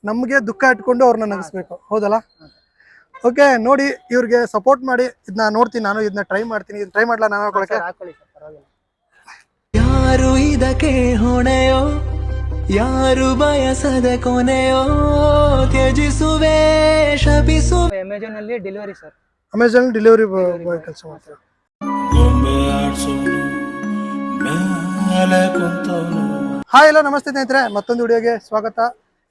ನಮಗೆ ದುಃಖ ಇಟ್ಕೊಂಡು ಅವ್ರನ್ನ ನಗಿಸ್ಬೇಕು, ಹೌದಲ್ಲ? ಓಕೆ, ನೋಡಿ ಇವ್ರಿಗೆ ಸಪೋರ್ಟ್ ಮಾಡಿ. ಇದನ್ನ ನೋಡ್ತೀನಿ, ನಾನು ಇದನ್ನ ಟ್ರೈ ಮಾಡ್ತೀನಿ. ಟ್ರೈ ಮಾಡ್ಲಾ ನಾನು ಹಾಕೊಳಕ್ಕೆ? ಯಾರು ಇದಕ್ಕೆ ಹೊಣೆಯೋ, ಯಾರು ಬಯಸದ ಕೊನೆಯೋ, ತ್ಯಜಿಸುವೆ ಶಪಿಸುವೆ. ಅಮೆಜಾನ್ ಅಲ್ಲಿ delivery sir. Amazon delivery boy ಕೆಲಸ ಮಾಡ್ತಾರೆ. ಹಾಯ್, ಹಲೋ, ನಮಸ್ತೆ ಸ್ನೇಹಿತರೆ, ಮತ್ತೊಂದು ವಿಡಿಯೋಗೆ ಸ್ವಾಗತ.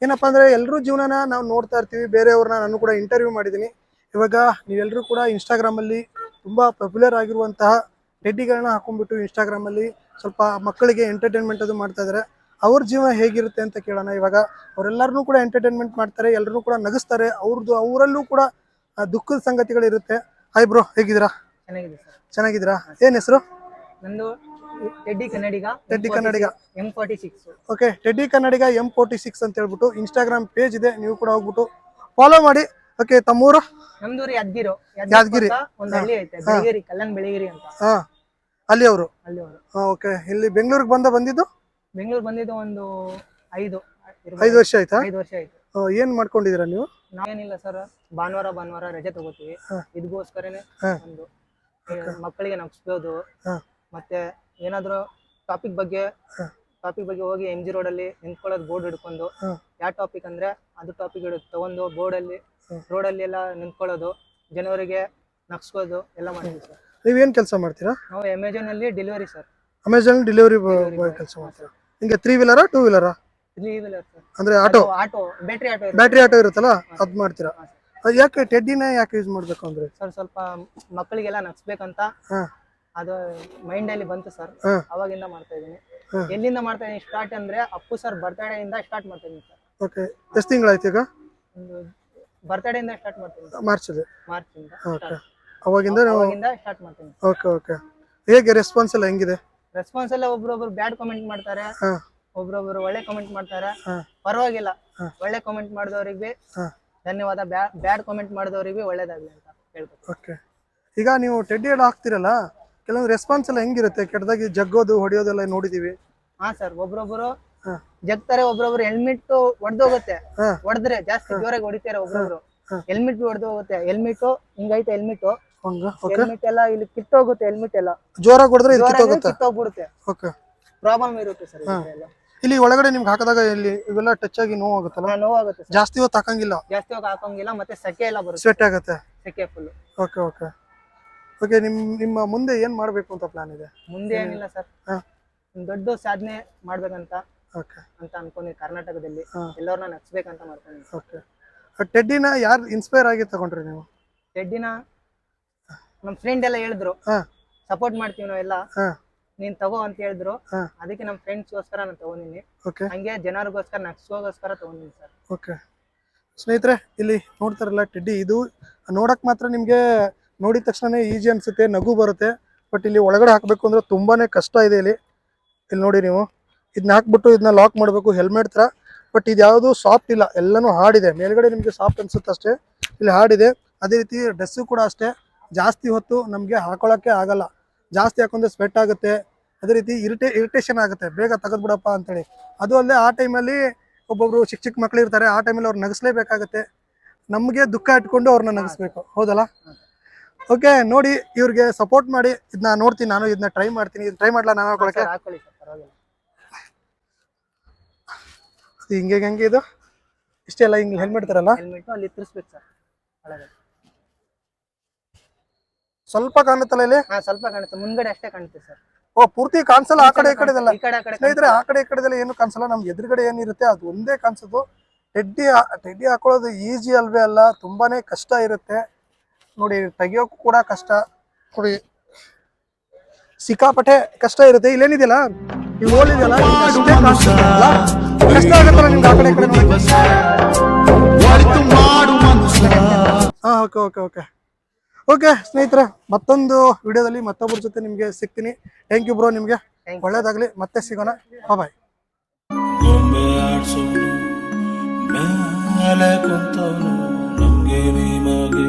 ಏನಪ್ಪಾ ಅಂದ್ರೆ, ಎಲ್ಲರೂ ಜೀವನನ ನಾವು ನೋಡ್ತಾ ಇರ್ತೀವಿ, ಬೇರೆಯವ್ರನ್ನ ನಾನು ಕೂಡ ಇಂಟರ್ವ್ಯೂ ಮಾಡಿದ್ದೀನಿ. ಇವಾಗ ನೀವೆಲ್ಲರೂ ಕೂಡ ಇನ್ಸ್ಟಾಗ್ರಾಮಲ್ಲಿ ತುಂಬ ಪಾಪ್ಯುಲರ್ ಆಗಿರುವಂತಹ ಟೆಡ್ಡಿಗಳನ್ನ ಹಾಕೊಂಡ್ಬಿಟ್ಟು ಇನ್ಸ್ಟಾಗ್ರಾಮಲ್ಲಿ ಸ್ವಲ್ಪ ಮಕ್ಕಳಿಗೆ ಎಂಟರ್ಟೈನ್ಮೆಂಟ್ ಅದು ಮಾಡ್ತಾ ಇದ್ದಾರೆ. ಅವ್ರ ಜೀವನ ಹೇಗಿರುತ್ತೆ ಅಂತ ಕೇಳೋಣ. ಇವಾಗ ಅವರೆಲ್ಲರನ್ನೂ ಕೂಡ ಎಂಟರ್ಟೈನ್ಮೆಂಟ್ ಮಾಡ್ತಾರೆ, ಎಲ್ಲರೂ ಕೂಡ ನಗಿಸ್ತಾರೆ. ಅವರಲ್ಲೂ ಕೂಡ ದುಃಖದ ಸಂಗತಿಗಳಿರುತ್ತೆ. ಹಾಯ್ ಬ್ರೋ, ಹೇಗಿದ್ದೀರಾ? ಚೆನ್ನಾಗಿದೆ ಸರ್. ಚೆನ್ನಾಗಿದ್ದೀರಾ? ಏನು ಹೆಸರು? ನಂದು ಟೆಡ್ಡಿ ಕನ್ನಡಿಗ. ಟೆಡ್ಡಿ ಕನ್ನಡಿಗ M46. ಓಕೆ, ಟೆಡ್ಡಿ ಕನ್ನಡಿಗ M46 ಅಂತ ಹೇಳ್ಬಿಟ್ಟು ಇನ್ಸ್ಟಾಗ್ರಾಮ್ ಪೇಜ್ ಇದೆ, ನೀವು ಕೂಡ ಹೋಗ್ಬಿಟ್ಟು ಫಾಲೋ ಮಾಡಿ. ಓಕೆ, ತಮ್ಮೂರು? ನಮ್ದು ಯಾದಗಿರಿ. ಒಂದು ಹಳ್ಳಿ ಐತೆ, ಬೆಳಗಿರಿ, ಕಲ್ಲನ್ ಬೆಳಗಿರಿ ಅಂತ. ಹಾ, ಅಲ್ಲಿ ಅವರು. ಓಕೆ, ಇಲ್ಲಿ ಬೆಂಗಳೂರಿಗೆ ಬಂದಿದ್ದು? ಬೆಂಗಳೂರು ಬಂದಿದ್ದು ಒಂದು 5 ವರ್ಷ ಆಯ್ತಾ? 5 ವರ್ಷ ಆಯ್ತು. ಏನ್ ಮಾಡ್ಕೊಂಡಿದೀರಾ ನೀವು? ನಾವೇನಿಲ್ಲ ಸರ್, ಭಾನುವಾರ ರಜೆ ತಗೋತೀವಿ. ಇದಕ್ಕೋಸ್ಕರನೇ ಒಂದು ಮಕ್ಕಳಿಗೆ ನಗಿಸ್ಬೋದು. ಮತ್ತೆ ಏನಾದ್ರು ಟಾಪಿಕ್ ಬಗ್ಗೆ ಹೋಗಿ MG ರೋಡ್ ಅಲ್ಲಿ ನಿಂತ್ಕೊಳ್ಳೋದು, ಬೋರ್ಡ್ ಹಿಡ್ಕೊಂಡು ಯಾವ ಟಾಪಿಕ್ ಅಂದ್ರೆ ಅದು ಟಾಪಿಕ್ ತಗೊಂಡು ರೋಡ್ ಅಲ್ಲಿ ಎಲ್ಲ ನಿಂತ್ಕೊಳ್ಳೋದು, ಜನವರಿಗೆ ನಗ್ಸ್ಕೋದು ಎಲ್ಲ ಮಾಡ್ತೀವಿ ಸರ್. ನೀವೇನ್ ಕೆಲಸ ಮಾಡ್ತೀರಾ? ನಾವು ಅಮೆಜಾನ್ ಅಲ್ಲಿ delivery sir. Amazon delivery boy ಕೆಲಸ ಮಾಡ್ತೀರಾ? ನಿಮಗೆ 3 ವೀಲರಾ 2 ವೀಲರಾ? 3 ವೀಲರ್ ಸರ್. ಅಂದ್ರೆ ಆಟೋ, ಬ್ಯಾಟ್ರಿ ಆಟೋ ಇರುತ್ತಲ್ಲ, ಅದ್ ಮಾಡ್ತೀರಾ? ಯಾಕೆ ಟೆಡ್ಡಿನ ಯಾಕೆ ಯೂಸ್ ಮಾಡ್ಬೇಕು ಅಂದ್ರೆ? ಸರ್, ಸ್ವಲ್ಪ ಮಕ್ಕಳಿಗೆಲ್ಲ ನಗ್ಸ್ಬೇಕಂತ ಅದು ಮೈಂಡ್ ಅಲ್ಲಿ ಬಂತು ಸರ್. ಅವಾಗಿಂದ ಮಾಡ್ತಾ ಇದೀನಿ. ಎಲ್ಲಿಂದ ಮಾಡ್ತಾ ಇದೀನಿ ಸ್ಟಾರ್ಟ್ ಅಂದ್ರೆ, ಅಪ್ಪು ಸರ್ ಬರ್ತಡೇ ಇಂದ ಸ್ಟಾರ್ಟ್ ಮಾಡ್ತಾ ಇದೀನಿ ಸರ್. ಓಕೆ, ಎಷ್ಟು ತಿಂಗಳಾಯ್ತು ಈಗ? ಒಂದು ಬರ್ತಡೇ ಇಂದ ಸ್ಟಾರ್ಟ್ ಮಾಡ್ತೀನಿ. ಮಾರ್ಚ್ ಇಂದ ಓಕೆ, ಅವಾಗಿಂದ ಸ್ಟಾರ್ಟ್ ಮಾಡ್ತೀನಿ. ಓಕೆ, ಹೇಗೆ ರೆಸ್ಪಾನ್ಸ್ ಎಲ್ಲ ಹೆಂಗಿದೆ? ರೆಸ್ಪಾನ್ಸ್ ಎಲ್ಲ ಒಬ್ರೊಬ್ರು ಬ್ಯಾಡ್ ಕಾಮೆಂಟ್ ಮಾಡ್ತಾರೆ, ಒಬ್ರೊಬ್ರು ಒಳ್ಳೆ ಕಾಮೆಂಟ್ ಮಾಡ್ತಾರೆ. ಪರವಾಗಿಲ್ಲ, ಒಳ್ಳೆ ಕಾಮೆಂಟ್ ಮಾಡಿದವರಿಗೆ ಧನ್ಯವಾದ, ಬ್ಯಾಡ್ ಕಾಮೆಂಟ್ ಮಾಡಿದವರಿಗೆ ಒಳ್ಳೇದಾಗ್ಲಿ ಅಂತ ಹೇಳ್ಬೇಕು. ಓಕೆ, ಈಗ ನೀವು ಟೆಡ್ಡಿ ಎಲ್ಲ ಹಾಕ್ತಿರಲ್ಲ, ಕೆಲವೊಂದು ರೆಸ್ಪಾನ್ಸ್ ಎಲ್ಲ ಹೆಂಗಿರುತ್ತೆ? ಕೆಟ್ಟದಾಗಿ ಜಗ್ಗೋದು ಹೊಡೆಯೋದೆಲ್ಲ ನೋಡಿದೀವಿ. ಹಾ ಸರ್, ಒಬ್ರೊಬ್ರು ಜಗ್ತಾರೆ, ಒಬ್ರೊಬ್ರು ಹೆಲ್ಮೆಟ್ ಹೊಡೆದೋಗುತ್ತೆ. ಹೊಡೆದ್ರೆ ಜಾಸ್ತಿ ಜೋರಾಗಿ ಹೊಡಿತಾರೆ. ಒಬ್ರೊಬ್ರು ಹೆಲ್ಮೆಟ್ ಹೊಡೆದೋಗುತ್ತೆ. ಹೆಲ್ಮೆಟ್ ಹಿಂಗೈತೆ, ಹೆಲ್ಮೆಟ್ ಎಲ್ಲ ಇಲ್ಲಿ ಕಿತ್ತೋಗುತ್ತೆ. ಹೆಲ್ಮೆಟ್ ಎಲ್ಲ ಜೋರಾಗಿ ಹೊಡೆದ್ರೆ ಕಿತ್ತೋಗ್ಬಿಡುತ್ತೆ. ಪ್ರಾಬ್ಲಮ್ ಇರುತ್ತೆ ಸರ್. ಇಲ್ಲಿ ಒಳಗಡೆ ನಿಮ್ಗೆ ಹಾಕಿದಾಗ ಇಲ್ಲಿ ಇವೆಲ್ಲ ಟಚ್ ಆಗಿ ನೋವಾಗುತ್ತಲ್ಲ? ನೋವಾಗುತ್ತೆ. ಜಾಸ್ತಿ ಹೊತ್ತು ಹಾಕಂಗಿಲ್ಲ. ಮತ್ತೆ ಸೆಕೆ ಎಲ್ಲ ಬರುತ್ತೆ, ಸ್ವೆಟ್ ಆಗುತ್ತೆ. ಸೆಕೆ ಫುಲ್. ಓಕೆ, ನಿಮ್ಮ ಮುಂದೆ ಏನ್ ಮಾಡ್ಬೇಕು ಅಂತ ಪ್ಲಾನ್ ಇದೆ? ಮುಂದೆ ಏನಿಲ್ಲ ಸರ್, ದೊಡ್ಡ ಸಾಧನೆ ಮಾಡ್ಬೇಕಂತ ಅನ್ಕೊಂಡಿ. ಕರ್ನಾಟಕದಲ್ಲಿ ಎಲ್ಲರನ್ನ ನಗ್ಸ್ಬೇಕಂತ ಮಾಡ್ತೀನಿ. ಓಕೆ, ಟೆಡ್ಡಿನ ಯಾರು ಇನ್ಸ್ಪೈರ್ ಆಗಿ ತಗೊಂಡ್ರಿ ನೀವು? ಟೆಡ್ಡಿನ ನಮ್ ಫ್ರೆಂಡ್ ಎಲ್ಲ ಹೇಳಿದ್ರು, ಸಪೋರ್ಟ್ ಮಾಡ್ತೀವಿ ನಾವೆಲ್ಲ, ನೀನ್ ತಗೋ ಅಂತ ಹೇಳಿದ್ರು. ಅದಕ್ಕೆ ನಮ್ ಫ್ರೆಂಡ್ಸ್ಗೋಸ್ಕರ ನಾನು ತಗೊಂಡಿನಿ. ಹಂಗೆ ಜನರಿಗೋಸ್ಕರ, ನಗ್ಸೋಗೋಸ್ಕರ ತಗೊಂಡಿನಿ ಸರ್. ಓಕೆ ಸ್ನೇಹಿತರೆ, ಇಲ್ಲಿ ನೋಡ್ತಾರಲ್ಲ ಟೆಡ್ಡಿ, ಇದು ನೋಡಕ್ ಮಾತ್ರ ನಿಮ್ಗೆ ನೋಡಿದ ತಕ್ಷಣ ಈಜಿ ಅನ್ಸುತ್ತೆ, ನಗು ಬರುತ್ತೆ. ಬಟ್ ಇಲ್ಲಿ ಒಳಗಡೆ ಹಾಕಬೇಕು ಅಂದ್ರೆ ತುಂಬಾನೇ ಕಷ್ಟ ಇದೆ. ಇಲ್ಲಿ ನೋಡಿ, ನೀವು ಇದನ್ನ ಹಾಕ್ಬಿಟ್ಟು ಇದನ್ನ ಲಾಕ್ ಮಾಡಬೇಕು ಹೆಲ್ಮೆಟ್ ತರ. ಬಟ್ ಇದು ಯಾವುದು ಸಾಫ್ಟ್ ಇಲ್ಲ, ಎಲ್ಲಾನು ಹಾರ್ಡ್ ಇದೆ. ಮೇಲ್ಗಡೆ ನಿಮ್ಗೆ ಸಾಫ್ಟ್ ಅನ್ಸುತ್ತೆ ಅಷ್ಟೇ, ಇಲ್ಲಿ ಹಾರ್ಡ್ ಇದೆ. ಅದೇ ರೀತಿ ಡ್ರೆಸ್ಸು ಕೂಡ ಅಷ್ಟೇ, ಜಾಸ್ತಿ ಹೊತ್ತು ನಮ್ಗೆ ಹಾಕೊಳ್ಳೋಕ್ಕೆ ಆಗಲ್ಲ. ಜಾಸ್ತಿ ಹಾಕೊಂಡ್ರೆ ಸ್ವೆಟ್ ಆಗುತ್ತೆ. ಅದೇ ರೀತಿ ಇರಿಟೇಷನ್ ಆಗುತ್ತೆ, ಬೇಗ ತೆಗೆದ್ಬಿಡಪ್ಪ ಅಂತೇಳಿ. ಅದು ಅಲ್ಲದೆ ಆ ಟೈಮಲ್ಲಿ ಒಬ್ಬೊಬ್ರು ಚಿಕ್ಕ ಮಕ್ಳು ಇರ್ತಾರೆ, ಆ ಟೈಮಲ್ಲಿ ಅವ್ರು ನಗಿಸ್ಲೇಬೇಕಾಗತ್ತೆ. ನಮಗೆ ದುಃಖ ಇಟ್ಕೊಂಡು ಅವ್ರನ್ನ ನಗಿಸ್ಬೇಕು, ಹೌದಲ್ಲ? ಓಕೆ, ನೋಡಿ ಇವ್ರಿಗೆ ಸಪೋರ್ಟ್ ಮಾಡಿ. ಇದನ್ನ ನೋಡ್ತೀನಿ, ನಾನು ಇದನ್ನ ಟ್ರೈ ಮಾಡ್ತೀನಿ. ಟ್ರೈ ಮಾಡ್ಲಾ ನಾನು ಹಾಕೊಳಕ್ಕೆ? ಹೆಂಗೆ ಇದು ಇಷ್ಟೆಲ್ಲ ಹಿಂಗೆ ಹೆಲ್ಮೆಟ್ ತರಲ್ಲ, ಅಲ್ಲಿ ತಿರ್ಸ್ಬೇಕು ಸರ್. ಸ್ವಲ್ಪ ಕಾಣುತ್ತಲ್ಲ ಇಲ್ಲಿ? ಸ್ವಲ್ಪ ಕಾಣುತ್ತೆ, ಮುಂದ್ಗಡೆ ಅಷ್ಟೇ ಕಾಣುತ್ತೆ ಸರ್. ಪೂರ್ತಿ ಕಾಣಿಸಲ್ಲ. ಆ ಕಡೆ ಈ ಕಡೆದೆಲ್ಲ ಸ್ನೇಹಿತರೆ, ಆ ಕಡೆ ಈ ಕಡೆದೆಲ್ಲ ಏನು ಕಾಣಿಸಲ್ಲ. ನಮ್ಗೆ ಎದುರುಗಡೆ ಏನಿರುತ್ತೆ ಅದು ಒಂದೇ ಕಾಣಿಸೋದು. ಟೆಡ್ಡಿ ಹಾಕೊಳ್ಳೋದು ಈಜಿ ಅಲ್ವೇ ಅಲ್ಲ, ತುಂಬಾನೇ ಕಷ್ಟ ಇರುತ್ತೆ. ನೋಡಿ, ತೆಗಿಯೋಕ್ಕೂ ಕೂಡ ಕಷ್ಟ. ನೋಡಿ, ಸಿಕ್ಕಾಪಟ್ಟೆ ಕಷ್ಟ ಇರುತ್ತೆ. ಇಲ್ಲೇನಿದೆಯಲ್ಲ, ನೀವು ನೋಡಿದ್ಯಲ್ಲ, ಕಷ್ಟ ಆಗುತ್ತಲ್ಲ ನಿಮ್ಗೆ ಆ ಕಡೆ ಈ ಕಡೆ. ಓಕೆ ಸ್ನೇಹಿತರೆ, ಮತ್ತೊಂದು ವಿಡಿಯೋದಲ್ಲಿ ಮತ್ತೊಬ್ಬರ ಜೊತೆ ನಿಮ್ಗೆ ಸಿಗ್ತೀನಿ. ಥ್ಯಾಂಕ್ ಯು ಬ್ರೋ, ನಿಮ್ಗೆ ಒಳ್ಳೇದಾಗ್ಲಿ. ಮತ್ತೆ ಸಿಗೋಣ, ಬಾಯ್. ಮೇಲೆ ಕುಂತವನು ನಮ್ಗೆ ನಿಮಗೆ